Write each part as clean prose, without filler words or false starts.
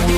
Hello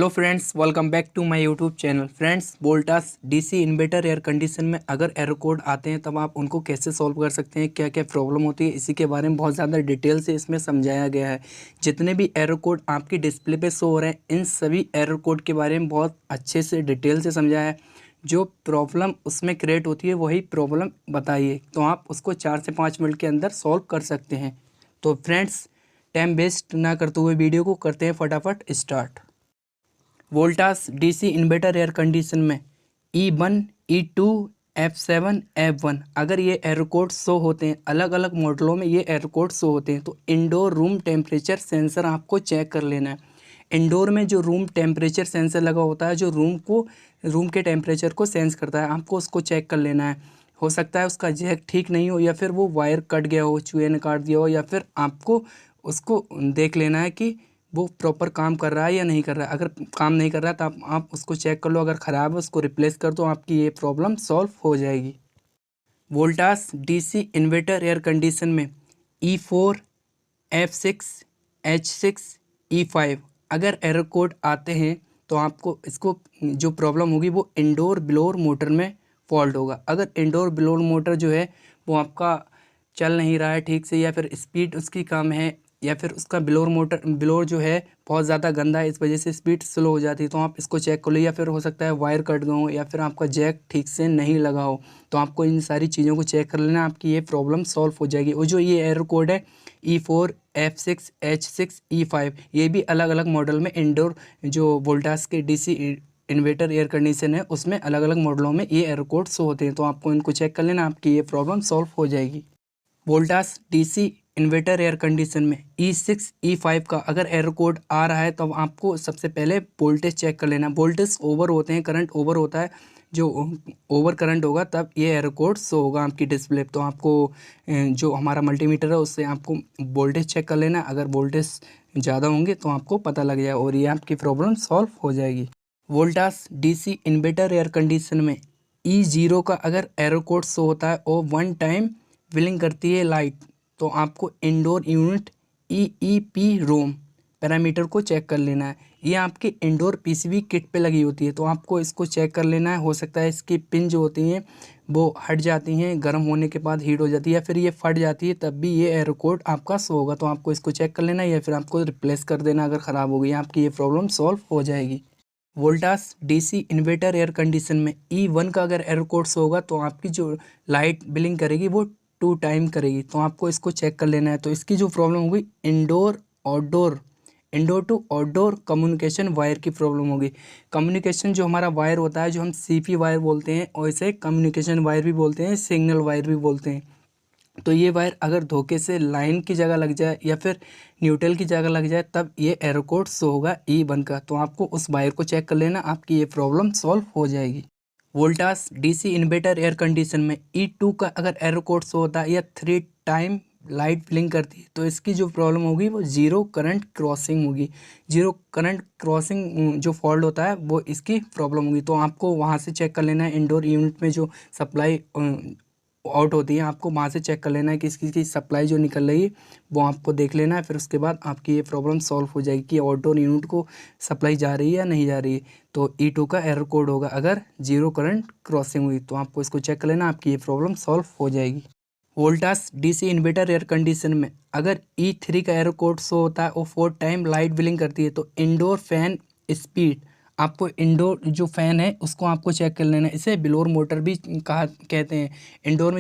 friends, welcome back to my YouTube channel. Friends, Voltas DC inverter air condition में अगर error code आते हैं तब आप उनको कैसे सॉल्व कर सकते हैं, क्या क्या प्रॉब्लम होती है, इसी के बारे में बहुत ज़्यादा डिटेल से इसमें समझाया गया है। जितने भी एरर कोड आपकी डिस्प्ले पे शो हो रहे हैं, इन सभी एरर कोड के बारे में बहुत अच्छे से डिटेल से समझाया है। जो प्रॉब्लम उसमें क्रिएट होती है वही प्रॉब्लम बताइए, तो आप उसको 4 से 5 मिनट के अंदर सॉल्व कर सकते हैं। तो फ्रेंड्स, टाइम वेस्ट ना करते हुए वीडियो को करते हैं फटाफट start. Voltas DC inverter air condition में E1, E2, F7, F1 अगर ये एरर कोड शो होते हैं, अलग अलग मॉडलों में ये एरर कोड शो होते हैं, तो इंडोर रूम टेम्परेचर सेंसर आपको चेक कर लेना है। इंडोर में जो रूम टेम्परेचर सेंसर लगा होता है, जो रूम के टेम्परेचर को सेंस करता है, आपको उसको चेक कर लेना है। हो सकता है उसका जैक ठीक नहीं हो, या फिर वो वायर कट गया हो, चूहे ने काट दिया हो, या फिर आपको उसको देख लेना है कि वो प्रॉपर काम कर रहा है या नहीं कर रहा है। अगर काम नहीं कर रहा है तो आप उसको चेक कर लो, अगर ख़राब है उसको रिप्लेस कर दो, आपकी ये प्रॉब्लम सॉल्व हो जाएगी। Voltas DC inverter air condition में E4, F6, H6, E5 अगर एरर कोड आते हैं तो आपको इसको जो प्रॉब्लम होगी वो इंडोर ब्लोअर मोटर में फॉल्ट होगा। अगर इंडोर ब्लोअर मोटर जो है वो आपका चल नहीं रहा है ठीक से, या फिर स्पीड उसकी कम है, या फिर उसका ब्लोअर जो है बहुत ज़्यादा गंदा है, इस वजह से स्पीड स्लो हो जाती है, तो आप इसको चेक कर लो। या फिर हो सकता है वायर कट गए हो, या फिर आपका जैक ठीक से नहीं लगा हो, तो आपको इन सारी चीज़ों को चेक कर लेना, आपकी ये प्रॉब्लम सॉल्व हो जाएगी। और जो ये एरर कोड है E4, F6, H6, E5 ये भी अलग अलग मॉडल में इंडोर जो वोल्टास के डीसी इन्वर्टर एयर कंडीशन है उसमें अलग अलग मॉडलों में ये एरर कोड शो होते हैं, तो आपको इनको चेक कर लेना, आपकी ये प्रॉब्लम सॉल्व हो जाएगी। Voltas DC inverter air condition में E6, E5 का अगर एरर कोड आ रहा है तो आपको सबसे पहले वोल्टेज चेक कर लेना। वोल्टेज ओवर होते हैं, करंट ओवर होता है, जो ओवर करंट होगा तब ये एरर कोड शो होगा आपकी डिस्प्ले। तो आपको जो हमारा मल्टीमीटर है उससे आपको वोल्टेज चेक कर लेना, अगर वोल्टेज ज़्यादा होंगे तो आपको पता लग जाए और ये आपकी प्रॉब्लम सॉल्व हो जाएगी। Voltas DC inverter air condition में E0 का अगर एरर कोड शो होता है और 1 टाइम बिलिंग करती है लाइट, तो आपको इंडोर यूनिट EEP रोम पैरामीटर को चेक कर लेना है। ये आपकी इंडोर PCB किट पे लगी होती है, तो आपको इसको चेक कर लेना है। हो सकता है इसकी पिन जो होती हैं वो हट जाती हैं, गर्म होने के बाद हीट हो जाती है, या फिर ये फट जाती है, तब भी ये एरर कोड आपका शो होगा। तो आपको इसको चेक कर लेना है, या फिर आपको रिप्लेस कर देना अगर ख़राब हो गई, आपकी ये प्रॉब्लम सॉल्व हो जाएगी। Voltas DC inverter air condition में E1 का अगर एरर कोड शो होगा तो आपकी जो लाइट बिलिंग करेगी वो 2 टाइम करेगी, तो आपको इसको चेक कर लेना है। तो इसकी जो प्रॉब्लम होगी indoor to outdoor communication wire की प्रॉब्लम होगी। कम्युनिकेशन जो हमारा वायर होता है, जो हम CP वायर बोलते हैं, और इसे कम्युनिकेशन वायर भी बोलते हैं, सिग्नल वायर भी बोलते हैं। तो ये वायर अगर धोखे से लाइन की जगह लग जाए या फिर न्यूट्रल की जगह लग जाए, तब ये एरर कोड शो होगा E1 का। तो आपको उस वायर को चेक कर लेना, आपकी ये प्रॉब्लम सॉल्व हो जाएगी। Voltas DC inverter air condition में E2 का अगर एरर कोड शो होता है या 3 टाइम लाइट ब्लिंक करती है, तो इसकी जो प्रॉब्लम होगी वो जीरो करंट क्रॉसिंग होगी। जीरो करंट क्रॉसिंग जो फॉल्ट होता है वो इसकी प्रॉब्लम होगी। तो आपको वहाँ से चेक कर लेना है, इंडोर यूनिट में जो सप्लाई आउट होती है, आपको वहाँ से चेक कर लेना है कि इसकी सप्लाई जो निकल रही है वो आपको देख लेना है। फिर उसके बाद आपकी ये प्रॉब्लम सॉल्व हो जाएगी कि आउटडोर यूनिट को सप्लाई जा रही है या नहीं जा रही है। तो E2 का एरर कोड होगा अगर जीरो करंट क्रॉसिंग हुई, तो आपको इसको चेक कर लेना, आपकी ये प्रॉब्लम सॉल्व हो जाएगी। Voltas DC inverter air condition में अगर E3 का एरर कोड शो होता है और 4 टाइम लाइट बिलिंग करती है, तो इंडोर फैन स्पीड, आपको इंडोर जो फ़ैन है उसको आपको चेक कर लेना है। इसे ब्लोअर मोटर भी कहते हैं। इंडोर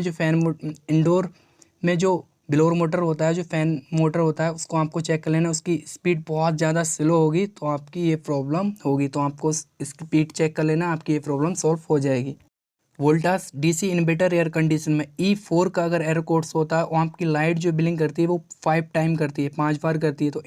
में जो ब्लोअर मोटर होता है, जो फ़ैन मोटर होता है, उसको आपको चेक कर लेना है। उसकी स्पीड बहुत ज़्यादा स्लो होगी तो आपकी ये प्रॉब्लम होगी, तो आपको स्पीड चेक कर लेना, आपकी ये प्रॉब्लम सॉल्व हो जाएगी। Voltas DC inverter air condition में E4 का अगर एरर कोड्स होता है और आपकी लाइट जो बिलिंग करती है वो 5 टाइम करती है, 5 बार करती है, तो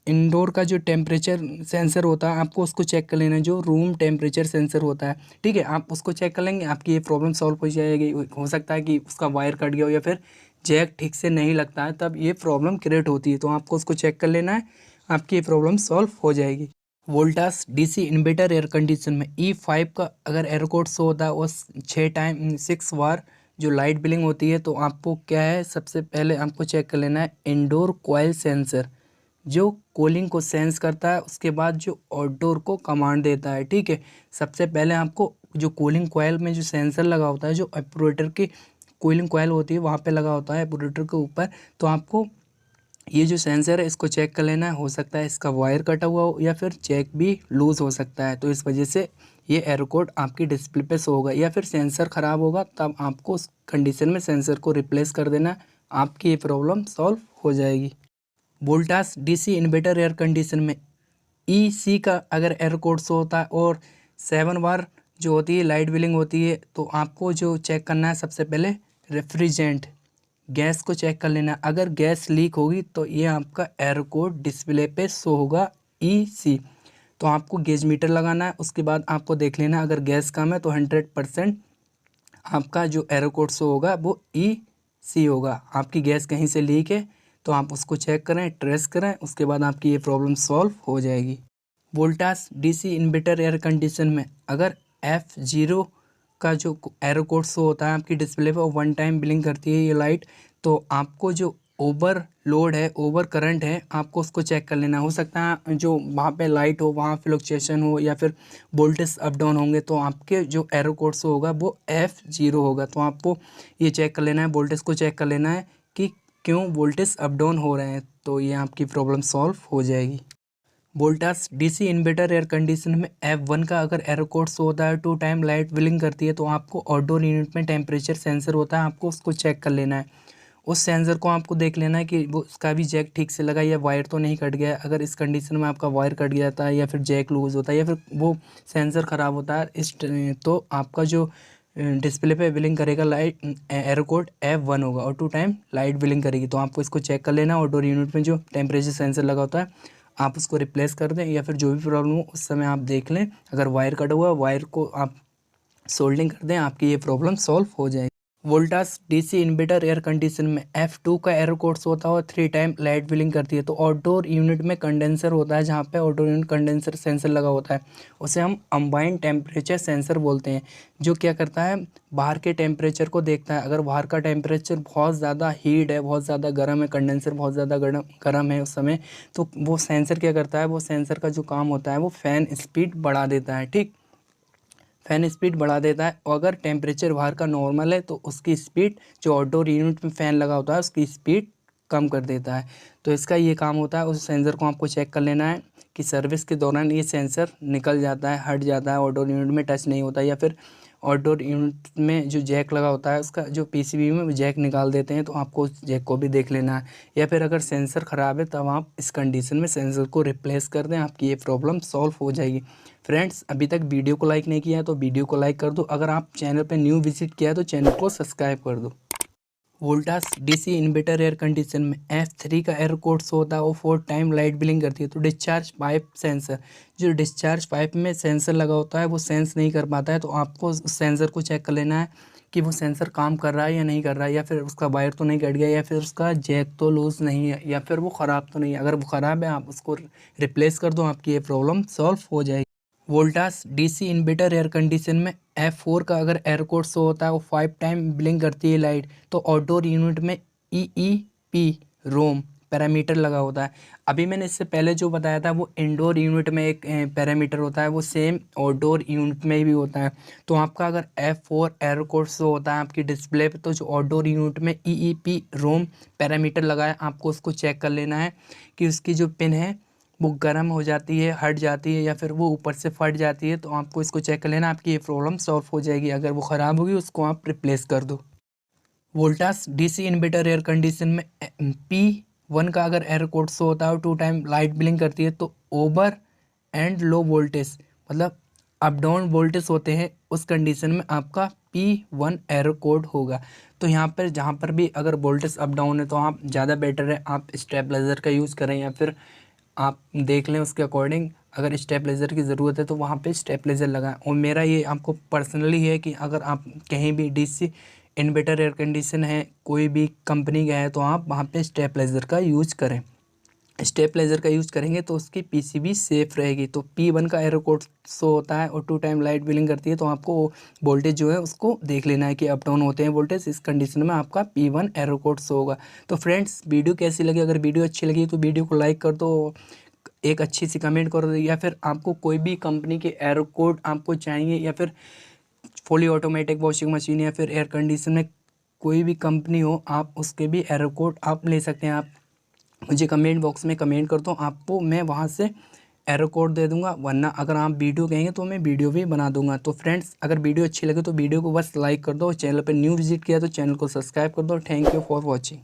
इंडोर का जो टेम्परेचर सेंसर होता है, आपको उसको चेक कर लेना है, जो रूम टेम्परेचर सेंसर होता है। ठीक है, आप उसको चेक कर लेंगे, आपकी ये प्रॉब्लम सॉल्व हो जाएगी। हो सकता है कि उसका वायर कट गया हो या फिर जैक ठीक से नहीं लगता है, तब ये प्रॉब्लम क्रिएट होती है, तो आपको उसको चेक कर लेना है, आपकी ये प्रॉब्लम सॉल्व हो जाएगी। Voltas DC inverter air condition में E5 का अगर एरर कोड शो होता है और 6 बार जो लाइट बिलिंग होती है, तो आपको क्या है, सबसे पहले आपको चेक कर लेना है इंडोर कॉइल सेंसर जो कूलिंग को सेंस करता है, उसके बाद जो आउटडोर को कमांड देता है। ठीक है, सबसे पहले आपको जो कूलिंग कॉइल में जो सेंसर लगा होता है, जो ऑपरेटर की कूलिंग कॉइल होती है वहाँ पे लगा होता है ऑपरेटर के ऊपर, तो आपको ये जो सेंसर है इसको चेक कर लेना है। हो सकता है इसका वायर कटा हुआ हो या फिर चेक भी लूज़ हो सकता है, तो इस वजह से ये एरर कोड आपकी डिस्प्ले पे शो होगा, या फिर सेंसर ख़राब होगा, तब आपको उस कंडीशन में सेंसर को रिप्लेस कर देना, आपकी ये प्रॉब्लम सॉल्व हो जाएगी। Voltas DC inverter air condition में EC का अगर एरर कोड शो होता है और 7 बार जो होती है लाइट बिलिंग होती है, तो आपको जो चेक करना है, सबसे पहले रेफ्रिजरेंट गैस को चेक कर लेना। अगर गैस लीक होगी तो ये आपका एरर कोड डिस्प्ले पे शो होगा EC। तो आपको गेज मीटर लगाना है, उसके बाद आपको देख लेना अगर गैस कम है तो 100% आपका जो एरर कोड शो होगा वो EC होगा। आपकी गैस कहीं से लीक है तो आप उसको चेक करें, ट्रेस करें, उसके बाद आपकी ये प्रॉब्लम सॉल्व हो जाएगी। Voltas DC inverter air condition में अगर F0 का जो एरर कोड शो होता है आपकी डिस्प्ले पे और 1 टाइम बिलिंग करती है ये लाइट, तो आपको जो ओवर लोड है, ओवर करंट है, आपको उसको चेक कर लेना। हो सकता है जो वहाँ पे लाइट हो वहाँ फ्लक्चुएशन हो या फिर वोल्टेज अप डाउन होंगे, तो आपके जो एरर कोड शो होगा वो F0 होगा। तो आपको ये चेक कर लेना है, वोल्टेज को चेक कर लेना है कि क्यों वोल्टेज अप डाउन हो रहे हैं, तो ये आपकी प्रॉब्लम सॉल्व हो जाएगी। Voltas DC inverter air condition में F1 का अगर एरर कोड शो होता है 2 टाइम लाइट बिलिंग करती है, तो आपको आउटडोर यूनिट में टेम्परेचर सेंसर होता है, आपको उसको चेक कर लेना है। उस सेंसर को आपको देख लेना है कि वो उसका भी जैक ठीक से लगा या वायर तो नहीं कट गया है। अगर इस कंडीशन में आपका वायर कट जाता है या फिर जैक लूज़ होता है या फिर वो सेंसर ख़राब होता है तो आपका जो डिस्प्ले पे बिलिंग करेगा लाइट एरर कोड F1 होगा और 2 टाइम लाइट बिलिंग करेगी। तो आपको इसको चेक कर लेना। आउटडोर यूनिट में जो टेम्परेचर सेंसर लगा होता है आप उसको रिप्लेस कर दें, या फिर जो भी प्रॉब्लम हो उस समय आप देख लें। अगर वायर कटा हुआ है वायर को आप सोल्डिंग कर दें, आपकी ये प्रॉब्लम सॉल्व हो जाएगी। Voltas DC inverter air condition में F2 का एरर कोड होता है और 3 टाइम लाइट बिलिंग करती है, तो आउटडोर यूनिट में कंडेंसर होता है, जहाँ पे आउटडोर यूनिट कंडेंसर सेंसर लगा होता है, उसे हम कंबाइंड टेम्परेचर सेंसर बोलते हैं। जो क्या करता है, बाहर के टेम्परेचर को देखता है। अगर बाहर का टेम्परेचर बहुत ज़्यादा हीट है, बहुत ज़्यादा गर्म है, कंडेंसर बहुत ज़्यादा गर्म है उस समय, तो वो सेंसर क्या करता है, वो सेंसर का जो काम होता है वो फ़ैन स्पीड बढ़ा देता है। ठीक, फ़ैन स्पीड बढ़ा देता है, और अगर टेम्परेचर बाहर का नॉर्मल है तो उसकी स्पीड, जो आउटडोर यूनिट में फ़ैन लगा होता है उसकी स्पीड कम कर देता है। तो इसका ये काम होता है। उस सेंसर को आपको चेक कर लेना है कि सर्विस के दौरान ये सेंसर निकल जाता है, हट जाता है, आउटडोर यूनिट में टच नहीं होता, या फिर आउटडोर यूनिट में जो जैक लगा होता है उसका जो PCB में जैक निकाल देते हैं, तो आपको उस जैक को भी देख लेना है। या फिर अगर सेंसर ख़राब है तब आप इस कंडीशन में सेंसर को रिप्लेस कर दें, आपकी ये प्रॉब्लम सॉल्व हो जाएगी। फ्रेंड्स, अभी तक वीडियो को लाइक नहीं किया है तो वीडियो को लाइक कर दो। अगर आप चैनल पर न्यू विजिट किया है तो चैनल को सब्सक्राइब कर दो। Voltas DC inverter air condition में F3 का एरर कोड शो होता है और 4 टाइम लाइट बिलिंग करती है, तो डिस्चार्ज पाइप सेंसर, जो डिस्चार्ज पाइप में सेंसर लगा होता है वो सेंस नहीं कर पाता है, तो आपको उस सेंसर को चेक कर लेना है कि वो सेंसर काम कर रहा है या नहीं कर रहा है, या फिर उसका वायर तो नहीं कट गया, या फिर उसका जैक तो लूज़ नहीं है, या फिर वो ख़राब तो नहीं है। अगर वो ख़राब है आप उसको रिप्लेस कर दो, आपकी ये प्रॉब्लम सॉल्व हो जाएगी। Voltas DC inverter air condition में F4 का अगर एरर कोड शो होता है वो 5 टाइम ब्लिंक करती है लाइट, तो आउटडोर यूनिट में EEP रोम पैरामीटर लगा होता है। अभी मैंने इससे पहले जो बताया था वो इंडोर यूनिट में एक पैरामीटर होता है, वो सेम आउटडोर यूनिट में भी होता है। तो आपका अगर F4 एरर कोड शो होता है आपकी डिस्प्ले पे, तो जो आउटडोर यूनिट में EEP रोम पैरामीटर लगा है आपको उसको चेक कर लेना है कि उसकी जो पिन है वो गर्म हो जाती है, हट जाती है, या फिर वो ऊपर से फट जाती है, तो आपको इसको चेक कर लेना, आपकी ये प्रॉब्लम सॉल्व हो जाएगी। अगर वो ख़राब होगी उसको आप रिप्लेस कर दो। Voltas DC inverter air condition में P1 का अगर एरर कोड शो होता है और 2 टाइम लाइट बिलिंग करती है, तो ओवर एंड लो वोल्टेज, मतलब अप डाउन वोल्टेज होते हैं, उस कंडीशन में आपका P1 एरर कोड होगा। तो यहाँ पर जहाँ पर भी अगर वोल्टेज अप डाउन है तो आप ज़्यादा बेटर है आप स्टेबलाइज़र का यूज़ करें, या फिर आप देख लें उसके अकॉर्डिंग। अगर स्टेबलाइज़र की ज़रूरत है तो वहाँ पे स्टेबलाइज़र लगाएं। और मेरा ये आपको पर्सनली है कि अगर आप कहीं भी डीसी इन्वर्टर एयर कंडीशन है कोई भी कंपनी का है तो आप वहाँ पे स्टेबलाइज़र का यूज़ करें। स्टेबलाइजर का यूज़ करेंगे तो उसकी पीसीबी सेफ रहेगी। तो P1 का एरर कोड शो होता है और 2 टाइम लाइट बिलिंग करती है, तो आपको वोल्टेज जो है उसको देख लेना है कि अप डाउन होते हैं वोल्टेज। इस कंडीशन में आपका P1 एरर कोड शो होगा। तो फ्रेंड्स, वीडियो कैसी लगी? अगर वीडियो अच्छी लगी तो वीडियो को लाइक कर दो, एक अच्छी सी कमेंट कर दो, या फिर आपको कोई भी कंपनी के एरर कोड आपको चाहिए, या फिर फुली ऑटोमेटिक वॉशिंग मशीन या फिर एयर कंडीशन में कोई भी कंपनी हो, आप उसके भी एरर कोड आप ले सकते हैं। आप मुझे कमेंट बॉक्स में कमेंट कर दो, आपको मैं वहाँ से एरर कोड दे दूंगा, वरना अगर आप वीडियो कहेंगे तो मैं वीडियो भी बना दूंगा। तो फ्रेंड्स, अगर वीडियो अच्छी लगे तो वीडियो को बस लाइक कर दो, चैनल पर न्यू विजिट किया तो चैनल को सब्सक्राइब कर दो। Thank you for watching.